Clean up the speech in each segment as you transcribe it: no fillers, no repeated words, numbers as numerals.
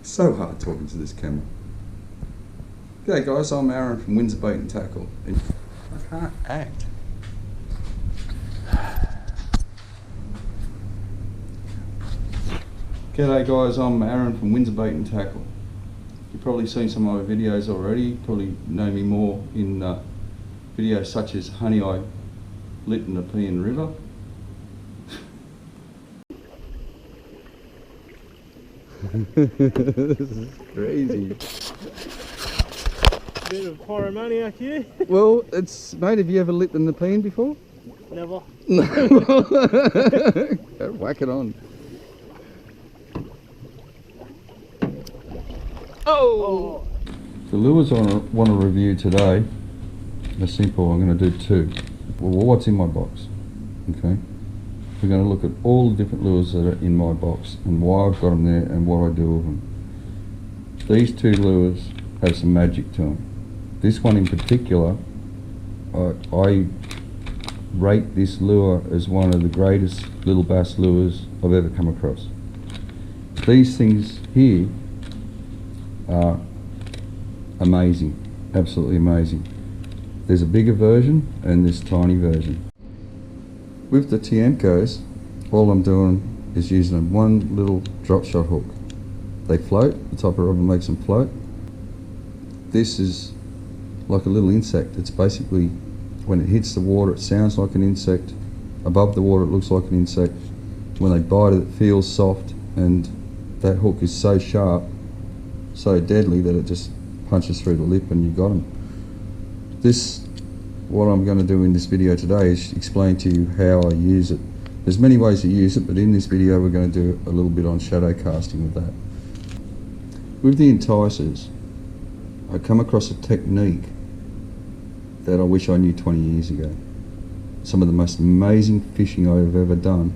So hard talking to this camera. G'day guys, I'm Aaron from Windsor Bait and Tackle. I can't act. G'day guys, I'm Aaron from Windsor Bait and Tackle. You've probably seen some of my videos already, probably know me more in videos such as Honey I Lit in the Nepean River. This is crazy. Bit of pyromaniac here. Well, it's mate. Have you ever lit the Nepean before? Never. No. Whack it on. Oh. The lures I want to review today are simple. I'm going to do two. Well, what's in my box? Okay. We're going to look at all the different lures that are in my box and why I've got them there and what I do with them. These two lures have some magic to them. This one in particular, I rate this lure as one of the greatest little bass lures I've ever come across. These things here are amazing, absolutely amazing. There's a bigger version and this tiny version. With the Tiemcos, all I'm doing is using one little drop shot hook. They float, the top of the rubber makes them float. This is like a little insect. It's basically, when it hits the water it sounds like an insect. Above the water it looks like an insect. When they bite it, it feels soft, and that hook is so sharp, so deadly that it just punches through the lip and you got them. What I'm going to do in this video today is explain to you how I use it. There's many ways to use it, but in this video we're going to do a little bit on shadow casting with that. With the enticers, I come across a technique that I wish I knew 20 years ago. Some of the most amazing fishing I've ever done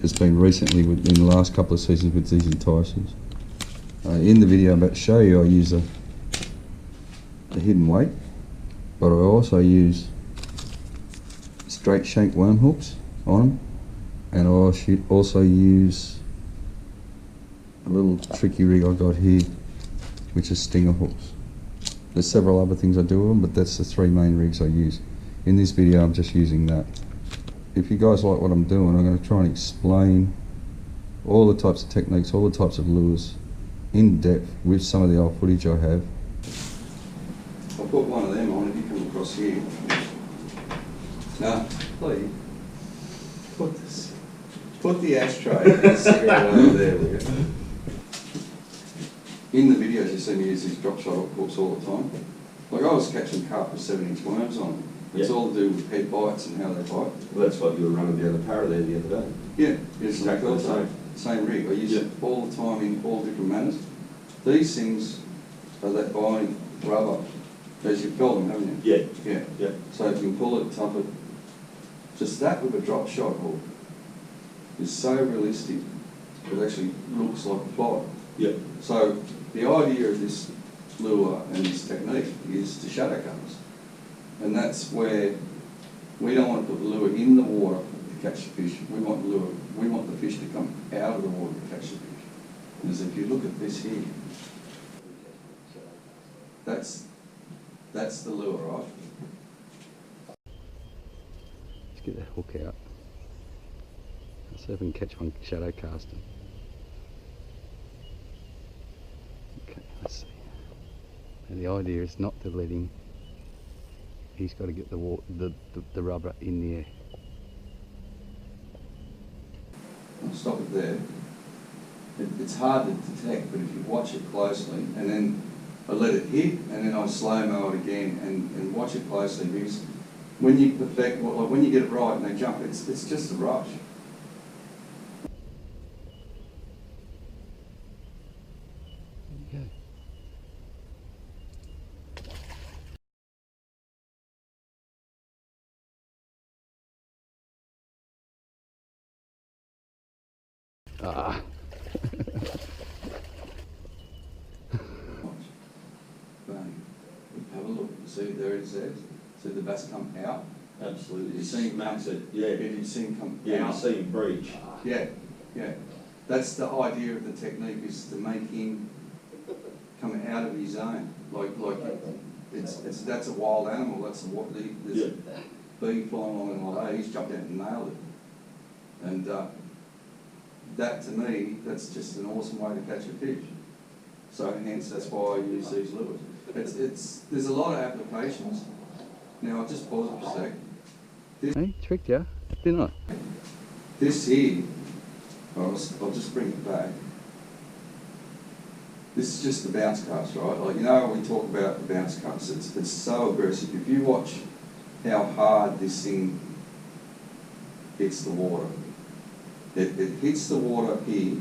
has been recently in the last couple of seasons with these enticers. In the video I'm about to show you, I use a hidden weight, but I also use straight shank worm hooks on them, and I also use a little tricky rig I got here, which is stinger hooks. There's several other things I do with them, but that's the three main rigs I use. In this video I'm just using that. If you guys like what I'm doing, I'm going to try and explain all the types of techniques, all the types of lures in depth with some of the old footage I have. I'll put one of them on if you come across here. Now, please, put the ashtray and the cigarette over there, will you? In the videos you see me use these drop shot hooks all the time. Like I was catching carp with 7-inch worms on them. It's all to do with head bites and how they bite. Well, that's what you were running down the para there the other day. Yeah, it's Exactly the same rig. I use it all the time in all different manners. These things are that binding rubber. As you've felt them, haven't you? Yeah. So you can pull it, tough it. Just that with a drop shot hook is so realistic. It actually looks like a plot. Yeah. So the idea of this lure and this technique is to shadow cast. And that's where we don't want to put the lure in the water to catch the fish. We want the fish to come out of the water to catch the fish. Because if you look at this here, that's the lure, right? Let's get that hook out. Let's see if we can catch one shadow casting. Okay, let's see. And the idea is not to let him. He's got to get the rubber in the air. I'll stop it there. It's hard to detect, but if you watch it closely, and then I let it hit, and then I slow-mo it again, and watch it closely, because when you perfect, like when you get it right and they jump, it's just a rush. There you go. Ah. Have a look. See, there it is there. See the bass come out? Absolutely. You see him smacks it. Yeah. You see him come Yeah, out. you see him breach. Yeah, yeah. That's the idea of the technique, is to make him come out of his zone. That's a wild animal. There's a bee flying along like that. He's jumped out and nailed it. And that, to me, that's just an awesome way to catch a fish. So hence, that's why I use these lures. There's a lot of applications. Now I'll just pause it for a sec. Hey, tricked you, didn't I? This here, I'll just bring it back. This is just the bounce cast, right? Like, you know, we talk about the bounce cast. It's so aggressive. If you watch how hard this thing hits the water, it hits the water here,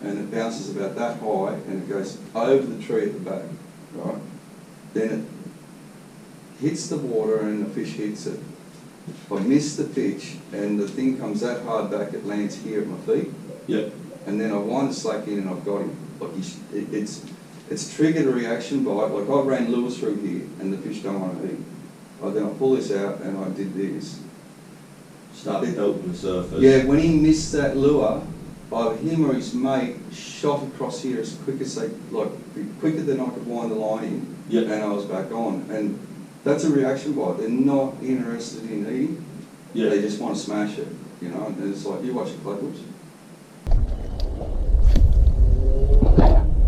and it bounces about that high, and it goes over the tree at the back, right? Then it hits the water, and the fish hits it. I miss the pitch, and the thing comes that hard back, it lands here at my feet. Yep. And then I wind the slack in, and I've got him. Like it's triggered a reaction bite. Like I ran lures through here, and the fish don't want to eat. Then I pull this out, and I did this. Start helping the surface. Yeah, when he missed that lure, either him or his mate shot across here as quick as they, quicker than I could wind the line in. Yep. And I was back on. And that's a reaction bite. They're not interested in eating. Yeah. They just want to smash it, you know. And it's like, you watch the clappers.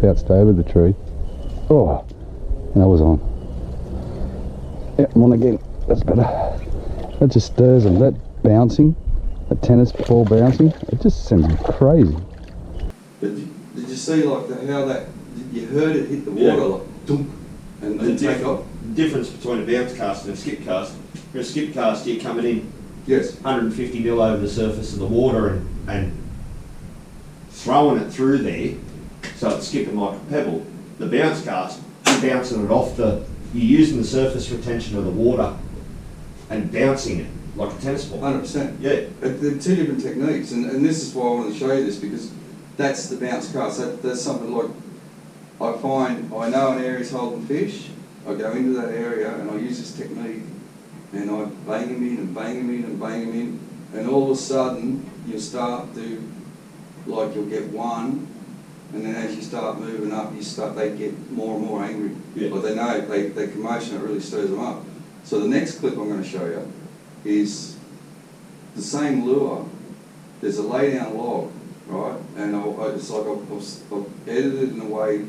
Bounced over the tree. Oh, and I was on. Yeah, I'm on again. That's better. That just stirs them. That bouncing, that tennis ball bouncing, it just sends them crazy. But did you see how that, you heard it hit the water, like dunk, and then take off? The difference between a bounce cast and a skip cast. For a skip cast, you're coming in, yes, 150 mil over the surface of the water and throwing it through there, so it's skipping like a pebble. The bounce cast, you're bouncing it off you're using the surface retention of the water and bouncing it like a tennis ball. 100%. Yeah. They're two different techniques, and this is why I want to show you this, because that's the bounce cast. That's something like, I find, I know an area's holding fish, I go into that area and I use this technique, and I bang him in and bang him in and bang him in, and all of a sudden you'll start to, you'll get one, and then as you start moving up, they get more and more angry. Yeah. But they know, they commotion, it really stirs them up. So the next clip I'm going to show you is the same lure. There's a lay down log, right? And I've edited it in a way.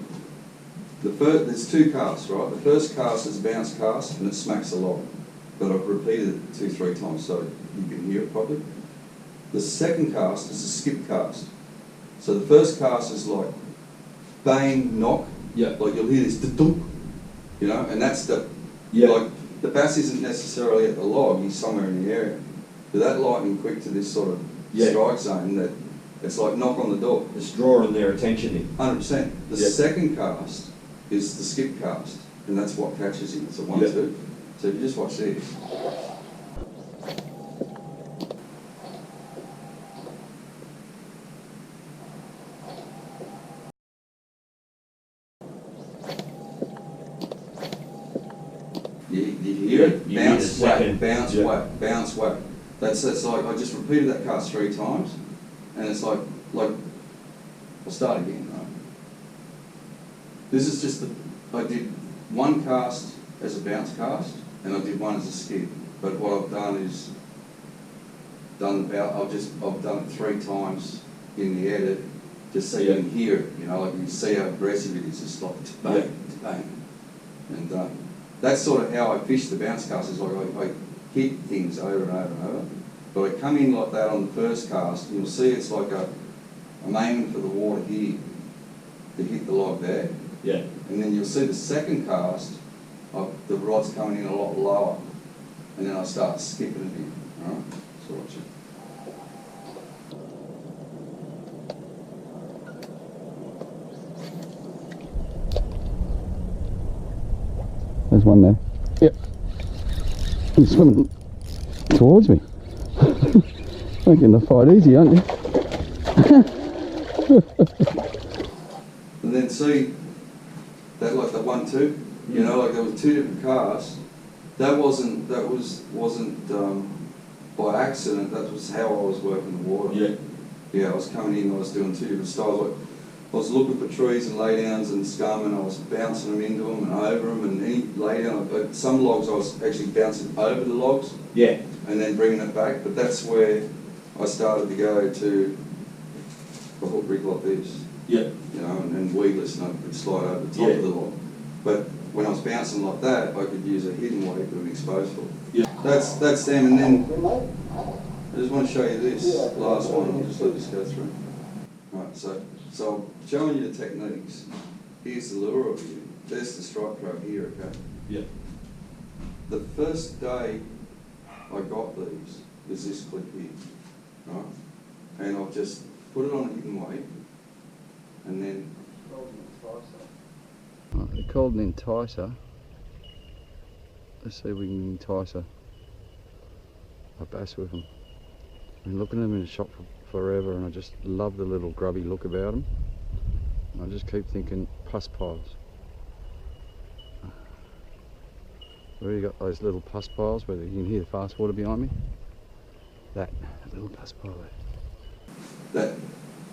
There's two casts, right? The first cast is a bounce cast, and it smacks the log. But I've repeated it 2-3 times so you can hear it properly. The second cast is a skip cast. So the first cast is like bang, knock. Yeah. Like you'll hear this dunk, you know, and that's the, the bass isn't necessarily at the log, he's somewhere in the area. But that lightning quick to this sort of strike zone, that it's like knock on the door. It's drawing their attention in. 100%. The second cast is the skip cast, and that's what catches him. It's a 1-2. So if you just watch this. You hear it? Bounce, whack, bounce, whack, bounce, whack. That's like, I just repeated that cast 3 times, and it's like, I'll start again, right? This is just I did one cast as a bounce cast, and I did one as a skip. But what I've done is, I've done it 3 times in the edit, just so you can hear it, you know, like you can see how aggressive it is, it's like bang, bang. And that's sort of how I fish the bounce cast, is like I hit things over and over and over. But I come in like that on the first cast, and you'll see it's like I'm aiming for the water here to hit the log there. Yeah. And then you'll see the second cast, the rod's coming in a lot lower, and then I start skipping it in. All right, so watch it. There's one there. Yep. He's swimming towards me. Making the fight easy, aren't you? And then see that, like the 1-2, you know, like there was 2 different casts. That wasn't by accident. That was how I was working the water. Yeah. Yeah, I was coming in, I was doing two different styles. Like, I was looking for trees and laydowns and scum, and I was bouncing them into them and over them, and any laydown. But some logs I was actually bouncing over the logs. Yeah. And then bringing it back. But that's where I started to go to a hook rig like this. Yeah. You know, and weedless, and I could slide over the top of the log. But when I was bouncing like that, I could use a hidden weight with an exposed hook. Yeah. That's them, and then I just want to show you this last one. I'll just let this go through. Right, so I'm showing you the techniques. Here's the lure of you. There's the strike pro here, okay? Yeah. The first day I got these is this clip here, right? And I'll just put it on a hidden weight, and then... Right, they're called an enticer. Let's see if we can entice a bass with them. I've been looking at them in the shop for forever, and I just love the little grubby look about them. And I just keep thinking pus piles. Where you got those little pus piles where you can hear the fast water behind me? That little pus pile there. That,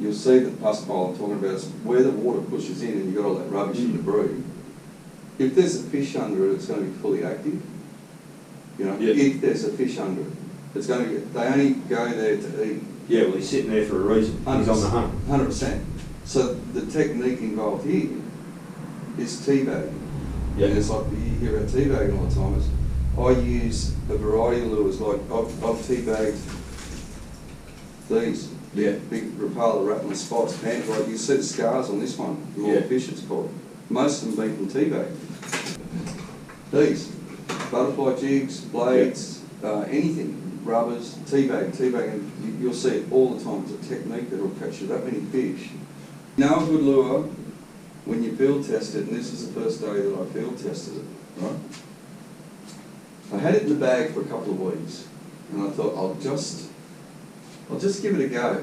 you'll see the pus pile I'm talking about is where the water pushes in and you've got all that rubbish and debris. If there's a fish under it, it's going to be fully active. You know, if there's a fish under it, it's going to they only go there to eat. Yeah, well, he's sitting there for a reason. He's on the hunt. 100%. So the technique involved here is teabagging. Yeah. And it's like you hear about teabagging all the time. I use a variety of lures, like I've teabagged these. Yeah. Big Rapala rattling spots, pants, like you see the scars on this one, the little fish it's called. Most of them been from teabag. These, butterfly jigs, blades, anything, rubbers, teabagging, you'll see it all the time. It's a technique that will catch you that many fish. You know a good lure when you field test it, and this is the first day that I field tested it, right? I had it in the bag for a couple of weeks, and I thought I'll just give it a go. I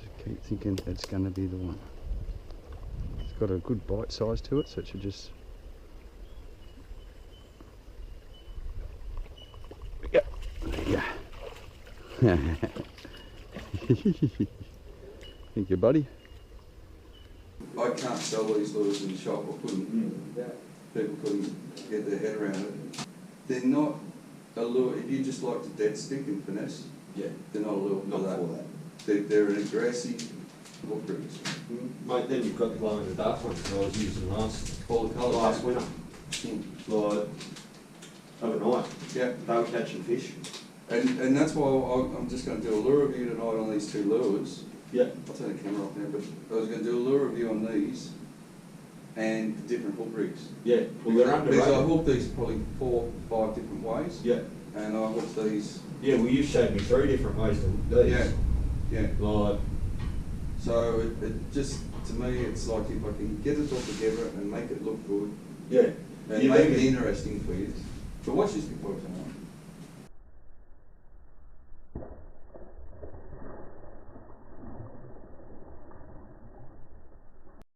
just keep thinking it's going to be the one. It's got a good bite size to it, so it should just... Yeah. Thank you, buddy. I can't sell these lures in the shop. People couldn't get their head around it. They're not a lure. If you just like to dead stick and finesse, they're not a lure for that. They're an aggressive hook riggers. Mate, then you've got the glow in the dark ones that I was using last winter. Like overnight. Yeah. They were catching fish. And that's why I'm just going to do a lure review tonight on these two lures. Yeah. I'll turn the camera off now, but I was going to do a lure review on these and the different hook rigs. Yeah. Well, they're underrated. I hooked these probably 4 or 5 different ways. Yeah. And I hooked these. Yeah, well, you showed me 3 different ways to hook these. Yeah. Yeah. Like. So it just, to me, it's like if I can get it all together and make it look good. Yeah. And make it interesting for you. But watch this before I turn it off.